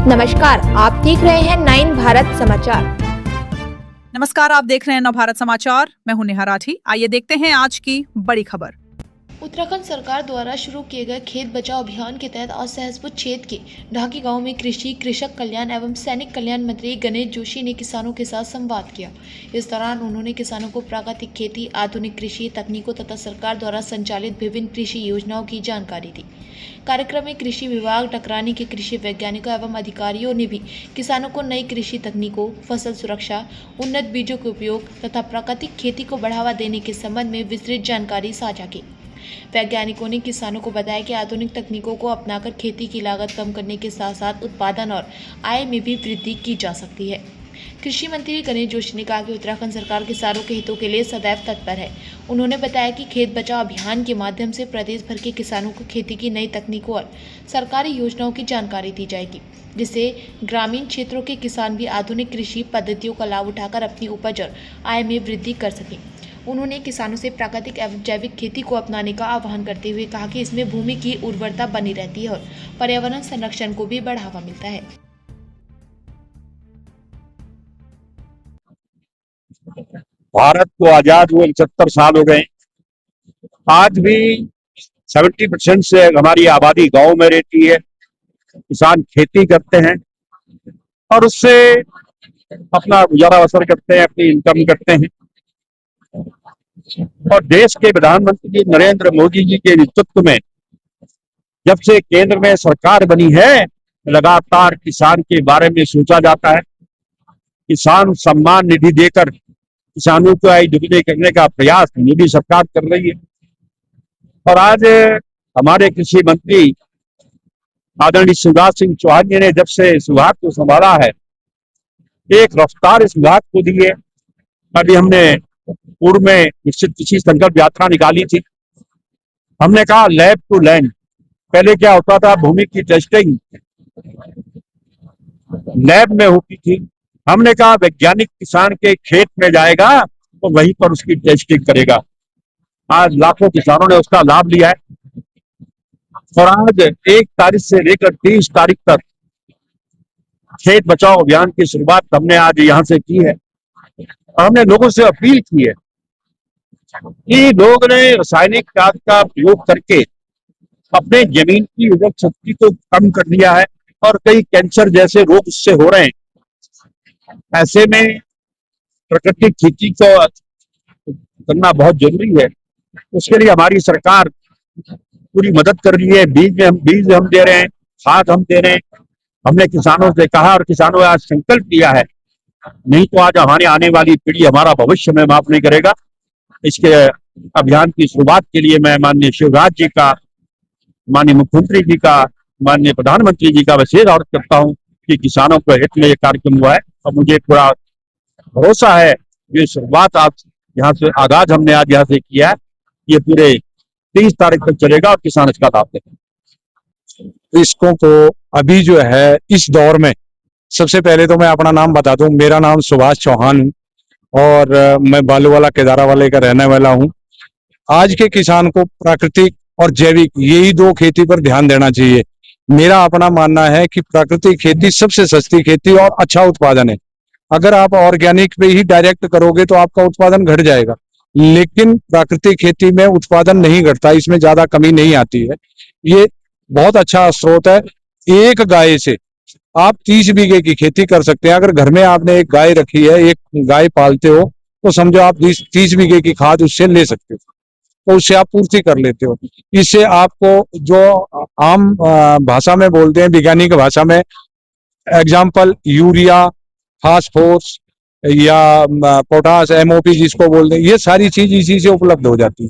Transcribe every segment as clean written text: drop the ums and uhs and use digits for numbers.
नमस्कार, आप देख रहे हैं 9 भारत समाचार। नमस्कार, आप देख रहे हैं नवभारत समाचार। मैं हूं नेहा राठी। आइए देखते हैं आज की बड़ी खबर। उत्तराखंड सरकार द्वारा शुरू किए गए खेत बचाओ अभियान के तहत आज सहसपुर क्षेत्र के ढाकी गांव में कृषि, कृषक कल्याण एवं सैनिक कल्याण मंत्री गणेश जोशी ने किसानों के साथ संवाद किया। इस दौरान उन्होंने किसानों को प्राकृतिक खेती, आधुनिक कृषि तकनीकों तथा सरकार द्वारा संचालित विभिन्न कृषि योजनाओं की जानकारी दी। कार्यक्रम में कृषि विभाग, टकरानी के कृषि वैज्ञानिकों एवं अधिकारियों ने भी किसानों को नई कृषि तकनीकों, फसल सुरक्षा, उन्नत बीजों के उपयोग तथा प्राकृतिक खेती को बढ़ावा देने के संबंध में विस्तृत जानकारी साझा की। वैज्ञानिकों ने किसानों को बताया कि आधुनिक तकनीकों को अपनाकर खेती की लागत कम करने के साथ साथ उत्पादन और आय में भी वृद्धि की जा सकती है। कृषि मंत्री गणेश जोशी ने कहा कि उत्तराखंड सरकार किसानों के हितों के लिए सदैव तत्पर है। उन्होंने बताया कि खेत बचाओ अभियान के माध्यम से प्रदेश भर के किसानों को खेती की नई तकनीकों और सरकारी योजनाओं की जानकारी दी जाएगी, जिससे ग्रामीण क्षेत्रों के किसान भी आधुनिक कृषि पद्धतियों का लाभ उठाकर अपनी उपज और आय में वृद्धि कर सकें। उन्होंने किसानों से प्राकृतिक एवं जैविक खेती को अपनाने का आह्वान करते हुए कहा कि इसमें भूमि की उर्वरता बनी रहती है और पर्यावरण संरक्षण को भी बढ़ावा मिलता है। भारत को आजाद हुए 75 साल हो गए। आज भी 70% से हमारी आबादी गांव में रहती है। किसान खेती करते हैं और उससे अपना गुजारा बसर करते हैं, अपनी इनकम करते हैं। और देश के प्रधानमंत्री नरेंद्र मोदी जी के नेतृत्व में जब से केंद्र में सरकार बनी है, लगातार किसान के बारे में सोचा जाता है। किसान सम्मान निधि देकर किसानों को आय दुगनी करने का प्रयास मोदी सरकार कर रही है। और आज हमारे कृषि मंत्री आदरणीय शिवराज सिंह चौहान जी ने जब से इस विभाग को संभाला है, एक रफ्तार इस विभाग को दी है। अभी हमने पूर्व में निश्चित कृषि संकल्प यात्रा निकाली थी। हमने कहा लैब टू लैंड। पहले क्या होता था, भूमि की टेस्टिंग लैब में होती थी। हमने कहा वैज्ञानिक किसान के खेत में जाएगा तो वहीं पर उसकी टेस्टिंग करेगा। आज लाखों किसानों ने उसका लाभ लिया है और आज 1 तारीख से लेकर 30 तारीख तक खेत बचाओ अभियान की शुरुआत हमने आज यहाँ से की है। और हमने लोगों से अपील की है कि लोग ने रासायनिक खाद का प्रयोग करके अपने जमीन की उर्वरक शक्ति को कम कर दिया है और कई कैंसर जैसे रोग उससे हो रहे हैं। ऐसे में प्राकृतिक खेती को करना बहुत जरूरी है। उसके लिए हमारी सरकार पूरी मदद कर रही है। बीज हम दे रहे हैं, खाद हम दे रहे हैं। हमने किसानों से कहा और किसानों ने आज संकल्प लिया है, नहीं तो आज हमारी आने वाली पीढ़ी हमारा भविष्य में माफ नहीं करेगा। इसके अभियान की शुरुआत के लिए मैं माननीय शिवराज जी का, माननीय मुख्यमंत्री जी का, माननीय प्रधानमंत्री जी का विशेष आग्रह करता हूं कि किसानों को हित में ये कार्यक्रम हुआ है और मुझे पूरा भरोसा है ये शुरुआत आज यहाँ से आगाज हमने आज यहाँ से किया है, ये पूरे 30 तारीख तक चलेगा और किसान इसका लाभ देंगे। इसको तो अभी जो है इस दौर में सबसे पहले तो मैं अपना नाम बता दूं। मेरा नाम सुभाष चौहान और मैं बालूवाला केदारावाले का रहने वाला हूं। आज के किसान को प्राकृतिक और जैविक यही 2 खेती पर ध्यान देना चाहिए। मेरा अपना मानना है कि प्राकृतिक खेती सबसे सस्ती खेती और अच्छा उत्पादन है। अगर आप ऑर्गेनिक पे ही डायरेक्ट करोगे तो आपका उत्पादन घट जाएगा, लेकिन प्राकृतिक खेती में उत्पादन नहीं घटता, इसमें ज्यादा कमी नहीं आती है। ये बहुत अच्छा स्रोत है। एक गाय से आप 30 बीघे की खेती कर सकते हैं। अगर घर में आपने एक गाय रखी है, एक गाय पालते हो, तो समझो आप 30 बीघे की खाद उससे ले सकते हो, तो उससे आप पूर्ति कर लेते हो। इससे आपको जो आम भाषा में बोलते हैं, वैज्ञानिक भाषा में, एग्जाम्पल यूरिया, फास्फोरस या पोटास, MOP जिसको बोलते हैं, ये सारी चीज इसी से उपलब्ध हो जाती है,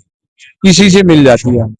इसी से मिल जाती है।